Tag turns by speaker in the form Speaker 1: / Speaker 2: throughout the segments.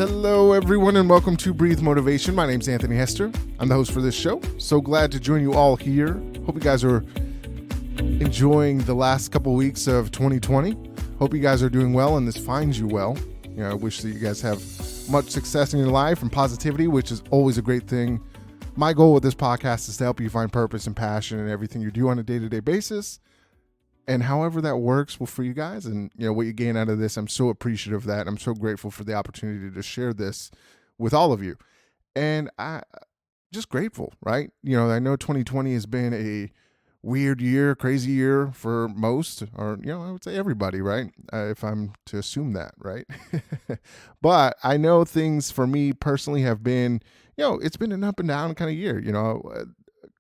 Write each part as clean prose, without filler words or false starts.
Speaker 1: Hello, everyone, and welcome to Breathe Motivation. My name's Anthony Hester. I'm the host for this show. So glad to join you all here. Hope you guys are enjoying the last couple weeks of 2020. Hope you guys are doing well and this finds you well. I wish that you guys have much success in your life and positivity, which is always a great thing. My goal with this podcast is to help you find purpose and passion in everything you do on a day-to-day basis. And however that works for you guys and what you gain out of this, I'm so appreciative of that. I'm so grateful for the opportunity to share this with all of you. And I just grateful, right? I know 2020 has been a weird year, crazy year for most, or I would say everybody, right? If I'm to assume that, right? But I know things for me personally have been, it's been an up and down kind of year.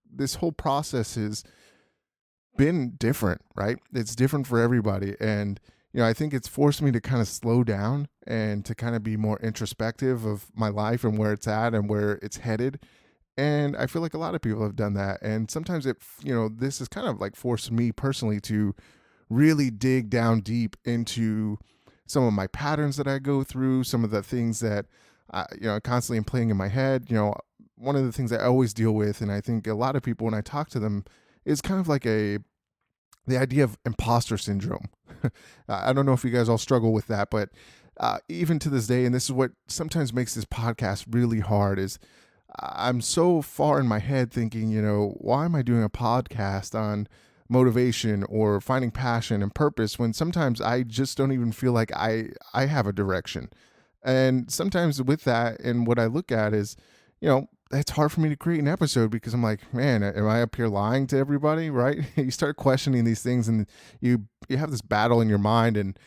Speaker 1: This whole process is been different, right? It's different for everybody. And, I think it's forced me to kind of slow down and to kind of be more introspective of my life and where it's at and where it's headed. And I feel like a lot of people have done that. And sometimes this has kind of like forced me personally to really dig down deep into some of my patterns that I go through, some of the things that, constantly am playing in my head. One of the things I always deal with, and I think a lot of people, when I talk to them, is kind of like the idea of imposter syndrome. I don't know if you guys all struggle with that, but even to this day, and this is what sometimes makes this podcast really hard, is I'm so far in my head thinking, why am I doing a podcast on motivation or finding passion and purpose when sometimes I just don't even feel like I have a direction. And sometimes with that, and what I look at is, it's hard for me to create an episode because I'm like, man, am I up here lying to everybody, right? You start questioning these things and you have this battle in your mind. And,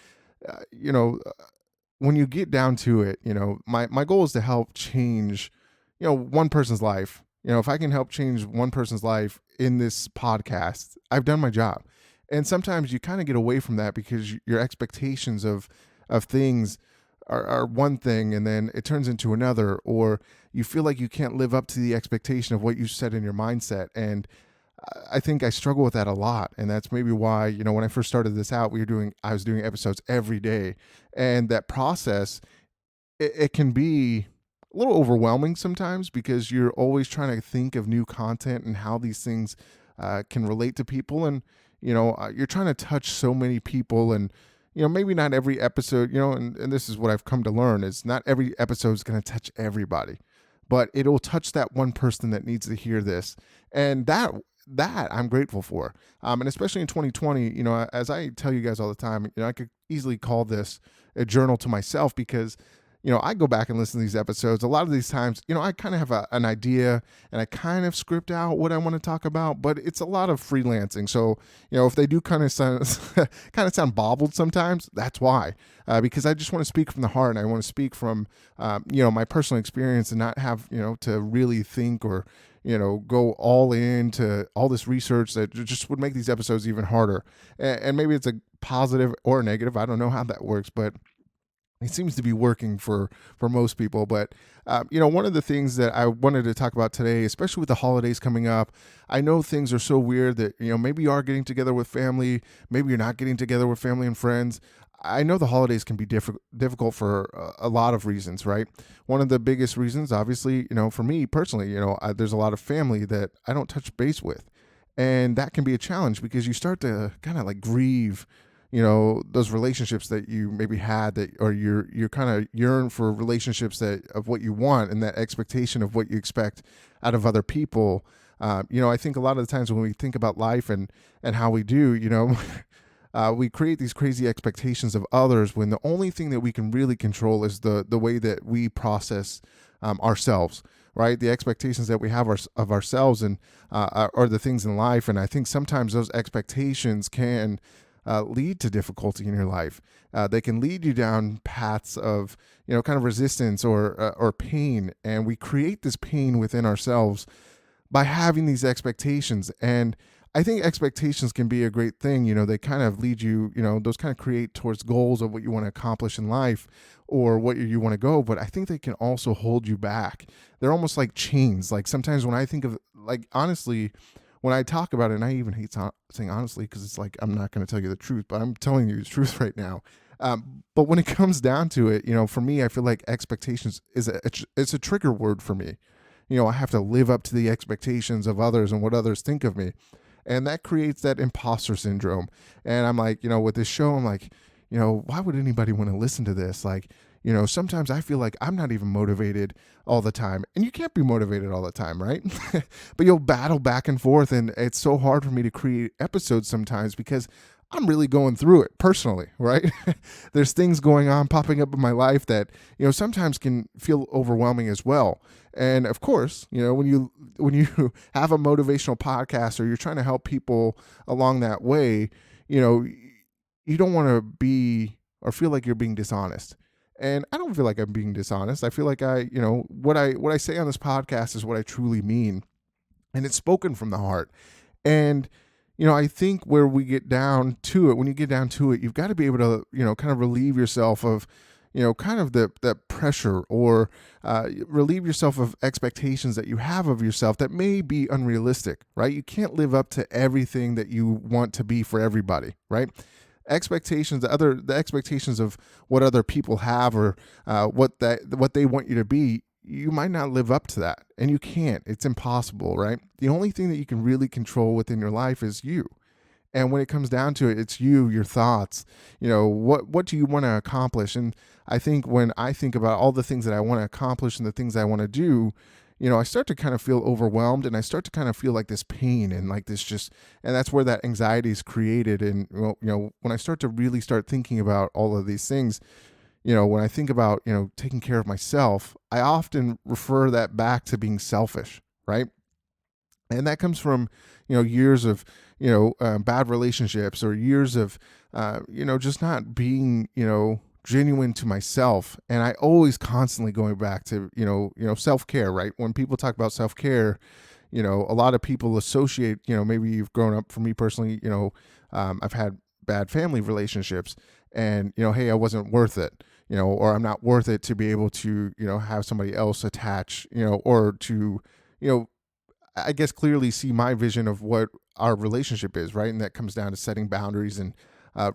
Speaker 1: when you get down to it, my goal is to help change, one person's life. If I can help change one person's life in this podcast, I've done my job. And sometimes you kind of get away from that because your expectations of things are one thing and then it turns into another, or you feel like you can't live up to the expectation of what you set in your mindset. And I think I struggle with that a lot. And that's maybe why, when I first started this out, I was doing episodes every day. And that process, it can be a little overwhelming sometimes because you're always trying to think of new content and how these things can relate to people. And, you're trying to touch so many people, and maybe not every episode, and this is what I've come to learn, is not every episode is going to touch everybody, but it'll touch that one person that needs to hear this. And that I'm grateful for. And especially in 2020, as I tell you guys all the time, I could easily call this a journal to myself because I go back and listen to these episodes. A lot of these times, I kind of have an idea and I kind of script out what I want to talk about, but it's a lot of freelancing. So, if they do kind of sound bobbled sometimes, that's why, because I just want to speak from the heart and I want to speak from, my personal experience and not have, to really think or, go all into all this research that just would make these episodes even harder. And maybe it's a positive or a negative. I don't know how that works, but it seems to be working for most people. But, one of the things that I wanted to talk about today, especially with the holidays coming up, I know things are so weird that, maybe you are getting together with family, maybe you're not getting together with family and friends. I know the holidays can be difficult for a lot of reasons, right? One of the biggest reasons, obviously, for me personally, there's a lot of family that I don't touch base with. And that can be a challenge because you start to kind of like grieve those relationships that you maybe had or you're kind of yearn for relationships of what you want and that expectation of what you expect out of other people. I think a lot of the times when we think about life and how we do, we create these crazy expectations of others when the only thing that we can really control is the way that we process ourselves, right? The expectations that we have of ourselves and are the things in life. And I think sometimes those expectations can lead to difficulty in your life. They can lead you down paths of, kind of resistance or pain. And we create this pain within ourselves by having these expectations. And I think expectations can be a great thing. They kind of lead you, those kind of create towards goals of what you want to accomplish in life or what you want to go. But I think they can also hold you back. They're almost like chains. Like sometimes when I think of, like, honestly, when I talk about it, and I even hate saying honestly, because it's like, I'm not going to tell you the truth, but I'm telling you the truth right now. But when it comes down to it, for me, I feel like expectations is it's a trigger word for me. I have to live up to the expectations of others and what others think of me. And that creates that imposter syndrome. And I'm like, with this show, I'm like, why would anybody want to listen to this? Like, sometimes I feel like I'm not even motivated all the time. And you can't be motivated all the time, right? But you'll battle back and forth. And it's so hard for me to create episodes sometimes because I'm really going through it personally, right? There's things going on popping up in my life that, sometimes can feel overwhelming as well. And of course, when you have a motivational podcast or you're trying to help people along that way, you know, you don't want to be or feel like you're being dishonest. And I don't feel like I'm being dishonest. I feel like what I say on this podcast is what I truly mean, and it's spoken from the heart. And I think where we get down to it, when you get down to it, you've got to be able to, kind of relieve yourself of, kind of the pressure, or relieve yourself of expectations that you have of yourself that may be unrealistic, right? You can't live up to everything that you want to be for everybody, right? The expectations of what other people have, or what they want you to be, you might not live up to that, and you can't. It's impossible, right? The only thing that you can really control within your life is you. And when it comes down to it, it's you, your thoughts. What do you want to accomplish? And I think when I think about all the things that I want to accomplish and the things I want to do, I start to kind of feel overwhelmed, and I start to kind of feel like this pain and like this and that's where that anxiety is created. And, when I start to really start thinking about all of these things, when I think about, taking care of myself, I often refer that back to being selfish, right? And that comes from, years of, bad relationships, or years of, just not being, genuine to myself. And I always constantly going back to, self-care, right? When people talk about self-care, a lot of people associate, maybe you've grown up, for me personally, I've had bad family relationships, and, hey, I wasn't worth it, or I'm not worth it to be able to, have somebody else attach, or to, I guess clearly see my vision of what our relationship is, right? And that comes down to setting boundaries and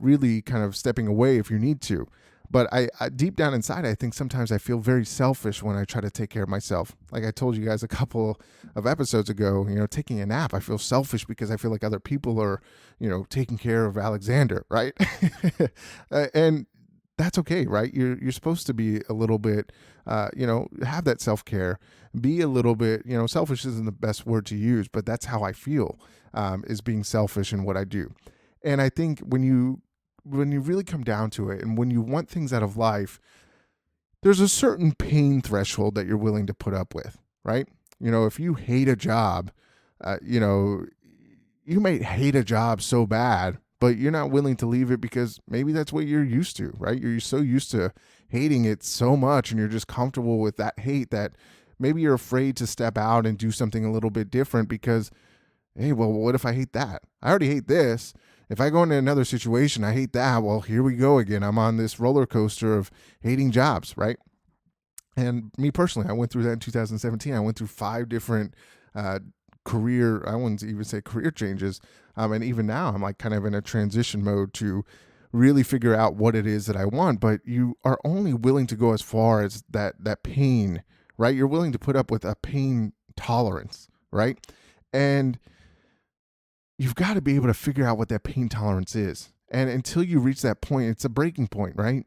Speaker 1: really kind of stepping away if you need to. But I deep down inside, I think sometimes I feel very selfish when I try to take care of myself. Like I told you guys a couple of episodes ago, taking a nap, I feel selfish because I feel like other people are, taking care of Alexander, right? And that's okay, right? You're supposed to be a little bit, have that self-care, be a little bit, selfish isn't the best word to use, but that's how I feel, is being selfish in what I do. And I think when you really come down to it, and when you want things out of life, there's a certain pain threshold that you're willing to put up with, right? If you hate a job, you might hate a job so bad, but you're not willing to leave it because maybe that's what you're used to, right? You're so used to hating it so much, and you're just comfortable with that hate that maybe you're afraid to step out and do something a little bit different because, hey, well, what if I hate that? I already hate this. If I go into another situation, I hate that. Well, here we go again. I'm on this roller coaster of hating jobs, right? And me personally, I went through that in 2017. I went through 5 different I wouldn't even say career changes. And even now, I'm like kind of in a transition mode to really figure out what it is that I want. But you are only willing to go as far as that pain, right? You're willing to put up with a pain tolerance, right? And you've got to be able to figure out what that pain tolerance is. And until you reach that point, it's a breaking point, right?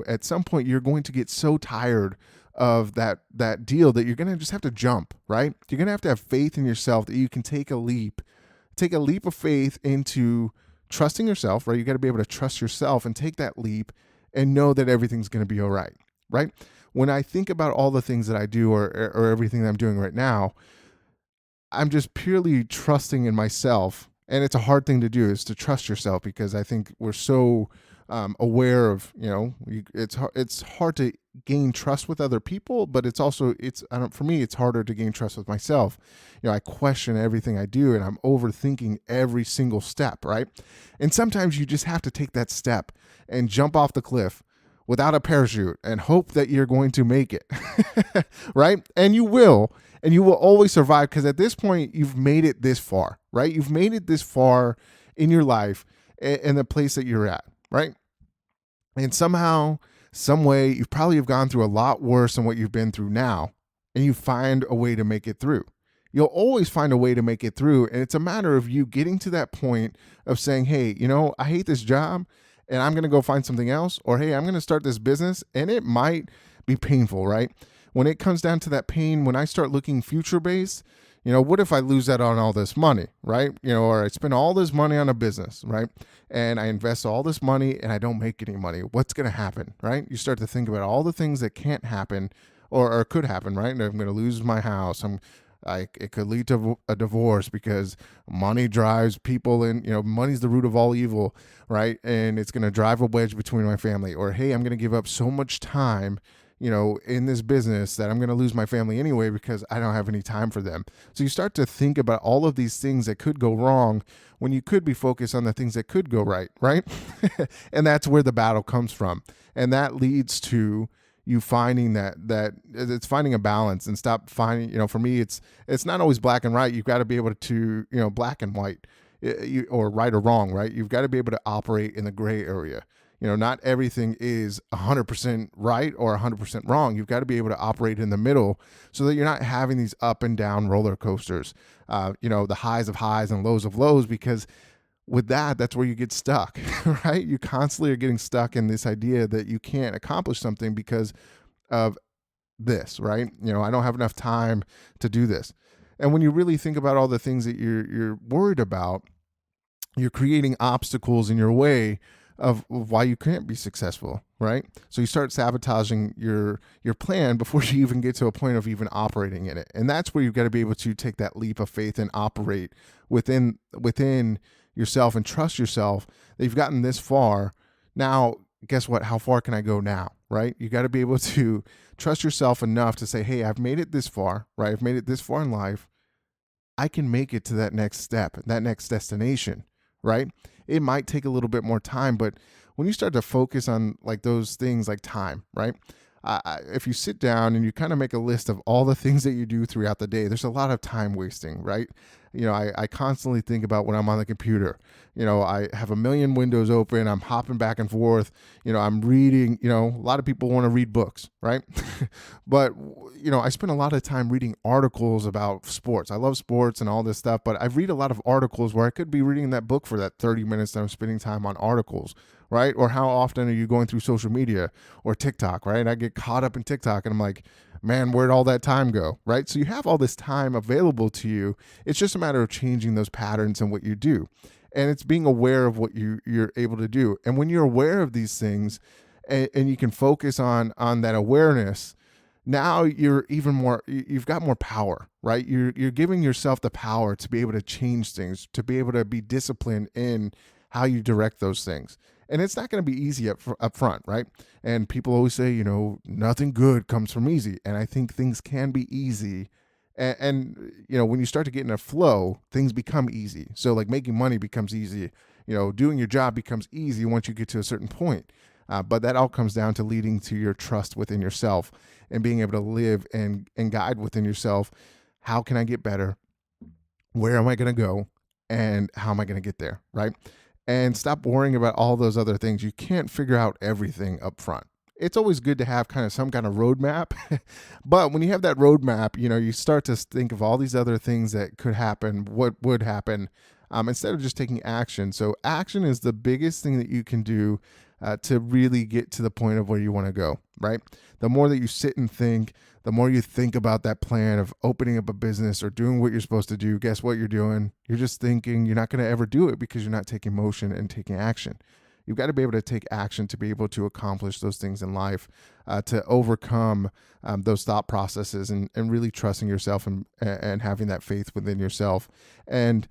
Speaker 1: At some point you're going to get so tired of that deal that you're going to just have to jump, right? You're going to have faith in yourself that you can take a leap of faith into trusting yourself, right? You got to be able to trust yourself and take that leap and know that everything's going to be all right, right? When I think about all the things that I do, or everything that I'm doing right now, I'm just purely trusting in myself. And it's a hard thing to do, is to trust yourself, because I think we're so aware of, it's hard to gain trust with other people, but it's also, for me, it's harder to gain trust with myself. I question everything I do, and I'm overthinking every single step, right? And sometimes you just have to take that step and jump off the cliff without a parachute and hope that you're going to make it, right? And you will always survive, because at this point you've made it this far, right? You've made it this far in your life and the place that you're at, right? And somehow, some way, you probably have gone through a lot worse than what you've been through now, and you find a way to make it through. You'll always find a way to make it through. And it's a matter of you getting to that point of saying, hey, I hate this job and I'm going to go find something else. Or, hey, I'm going to start this business, and it might be painful, right? When it comes down to that pain, when I start looking future based, what if I lose that on all this money, right? Or I spend all this money on a business, right? And I invest all this money and I don't make any money. What's going to happen, right? You start to think about all the things that can't happen or could happen, right? And I'm going to lose my house. It could lead to a divorce because money drives people in, money's the root of all evil, right? And it's going to drive a wedge between my family. Or, hey, I'm going to give up so much time, in this business that I'm going to lose my family anyway because I don't have any time for them. So you start to think about all of these things that could go wrong when you could be focused on the things that could go right, right? And that's where the battle comes from. And that leads to you finding that it's finding a balance and stop finding, for me, it's not always black and white. You've got to be able to, black and white, or right or wrong, right? You've got to be able to operate in the gray area. Not everything is 100% right or 100% wrong. You've got to be able to operate in the middle so that you're not having these up and down roller coasters, the highs of highs and lows of lows, because with that's where you get stuck, right? You constantly are getting stuck in this idea that you can't accomplish something because of this, right? I don't have enough time to do this. And when you really think about all the things that you're worried about, you're creating obstacles in your way of why you can't be successful, right? So you start sabotaging your plan before you even get to a point of even operating in it. And that's where you've got to be able to take that leap of faith and operate within yourself and trust yourself that you've gotten this far. Now, guess what? How far can I go now, right? You got to be able to trust yourself enough to say, hey, I've made it this far, right? I've made it this far in life. I can make it to that next step, that next destination, right? It might take a little bit more time, but when you start to focus on like those things like time, right? If you sit down and you kind of make a list of all the things that you do throughout the day, there's a lot of time wasting, right? I constantly think about when I'm on the computer, I have a million windows open, I'm hopping back and forth, I'm reading, a lot of people want to read books, right? But, I spend a lot of time reading articles about sports. I love sports and all this stuff, but I read a lot of articles where I could be reading that book for that 30 minutes that I'm spending time on articles, right? Or how often are you going through social media or TikTok, right? I get caught up in TikTok and I'm like, man, where'd all that time go, right? So you have all this time available to you. It's just a matter of changing those patterns and what you do. And it's being aware of what you're able to do. And when you're aware of these things and you can focus on that awareness, now you're even more, you've got more power, right? You're giving yourself the power to be able to change things, to be able to be disciplined in how you direct those things. And it's not going to be easy up front, right? And people always say, nothing good comes from easy. And I think things can be easy. And when you start to get in a flow, things become easy. So like making money becomes easy. Doing your job becomes easy once you get to a certain point. But that all comes down to leading to your trust within yourself and being able to live and guide within yourself. How can I get better? Where am I going to go? And how am I going to get there? Right? And stop worrying about all those other things. You can't figure out everything up front. It's always good to have kind of some kind of roadmap. But when you have that roadmap, you start to think of all these other things that could happen, what would happen, instead of just taking action. So action is the biggest thing that you can do to really get to the point of where you want to go, right? The more that you sit and think, the more you think about that plan of opening up a business or doing what you're supposed to do, guess what you're doing? You're just thinking you're not going to ever do it because you're not taking motion and taking action. You've got to be able to take action to be able to accomplish those things in life, to overcome those thought processes and really trusting yourself and having that faith within yourself. And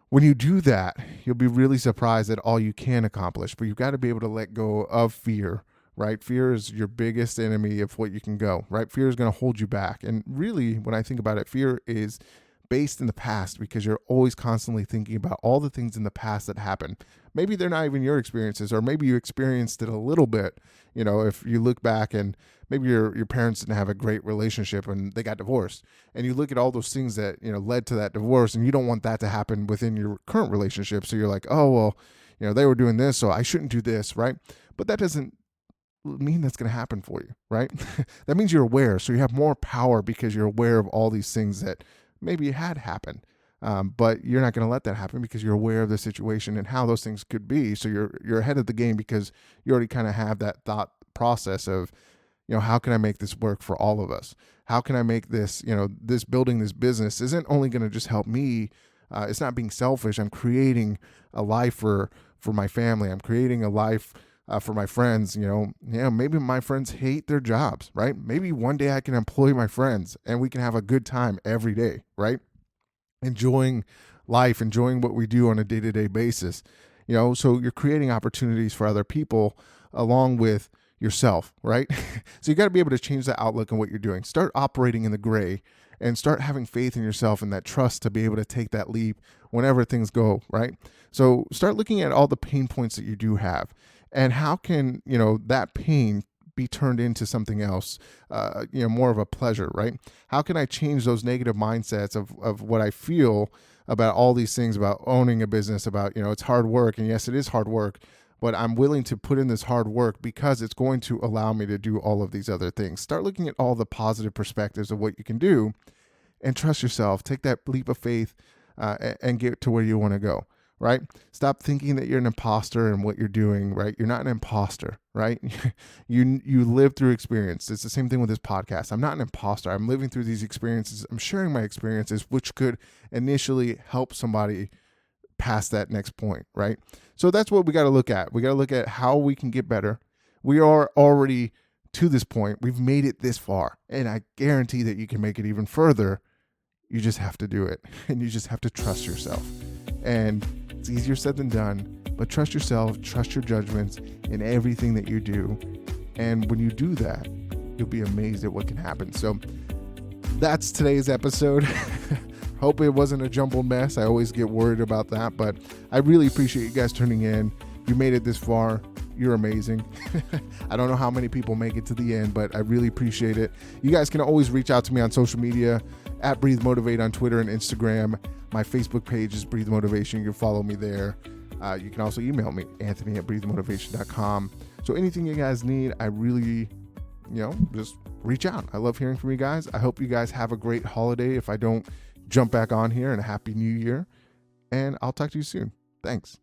Speaker 1: when you do that, you'll be really surprised at all you can accomplish, but you've got to be able to let go of fear, right? Fear is your biggest enemy of what you can go, right? Fear is going to hold you back. And really, when I think about it, fear is based in the past because you're always constantly thinking about all the things in the past that happened. Maybe they're not even your experiences, or maybe you experienced it a little bit. If you look back and maybe your parents didn't have a great relationship and they got divorced, and you look at all those things that, led to that divorce, and you don't want that to happen within your current relationship. So you're like, oh, well, they were doing this, so I shouldn't do this, right? but that doesn't mean that's going to happen for you, right? That means you're aware. So you have more power because you're aware of all these things that maybe had happened. But you're not going to let that happen because you're aware of the situation and how those things could be. So you're ahead of the game because you already kind of have that thought process of, how can I make this work for all of us? How can I make this, this building this business isn't only going to just help me. It's not being selfish. I'm creating a life for my family. I'm creating a life for my friends. Maybe my friends hate their jobs, right? Maybe one day I can employ my friends and we can have a good time every day, right? Enjoying life, enjoying what we do on a day-to-day basis. So you're creating opportunities for other people along with yourself, right? So you got to be able to change the outlook on what you're doing. Start operating in the gray and start having faith in yourself and that trust to be able to take that leap whenever things go, right? So start looking at all the pain points that you do have and how can, that pain be turned into something else, more of a pleasure, right? How can I change those negative mindsets of what I feel about all these things, about owning a business, about, it's hard work. And yes, it is hard work, but I'm willing to put in this hard work because it's going to allow me to do all of these other things. Start looking at all the positive perspectives of what you can do and trust yourself. Take that leap of faith and get to where you want to go, right? Stop thinking that you're an imposter in what you're doing, right? You're not an imposter, right? You live through experience. It's the same thing with this podcast. I'm not an imposter. I'm living through these experiences. I'm sharing my experiences, which could initially help somebody past that next point, right? So that's what we got to look at. We got to look at how we can get better. We are already to this point. We've made it this far, and I guarantee that you can make it even further. You just have to do it, and you just have to trust yourself. And it's easier said than done, but trust yourself, trust your judgments in everything that you do. And when you do that, you'll be amazed at what can happen. So that's today's episode. Hope it wasn't a jumbled mess. I always get worried about that, but I really appreciate you guys tuning in. You made it this far. You're amazing. I don't know how many people make it to the end, but I really appreciate it. You guys can always reach out to me on social media at Breathe Motivate on Twitter and Instagram. My Facebook page is Breathe Motivation. You can follow me there. You can also email me, anthony@breathemotivation.com. So anything you guys need, I really, just reach out. I love hearing from you guys. I hope you guys have a great holiday if I don't jump back on here, and a happy new year. And I'll talk to you soon. Thanks.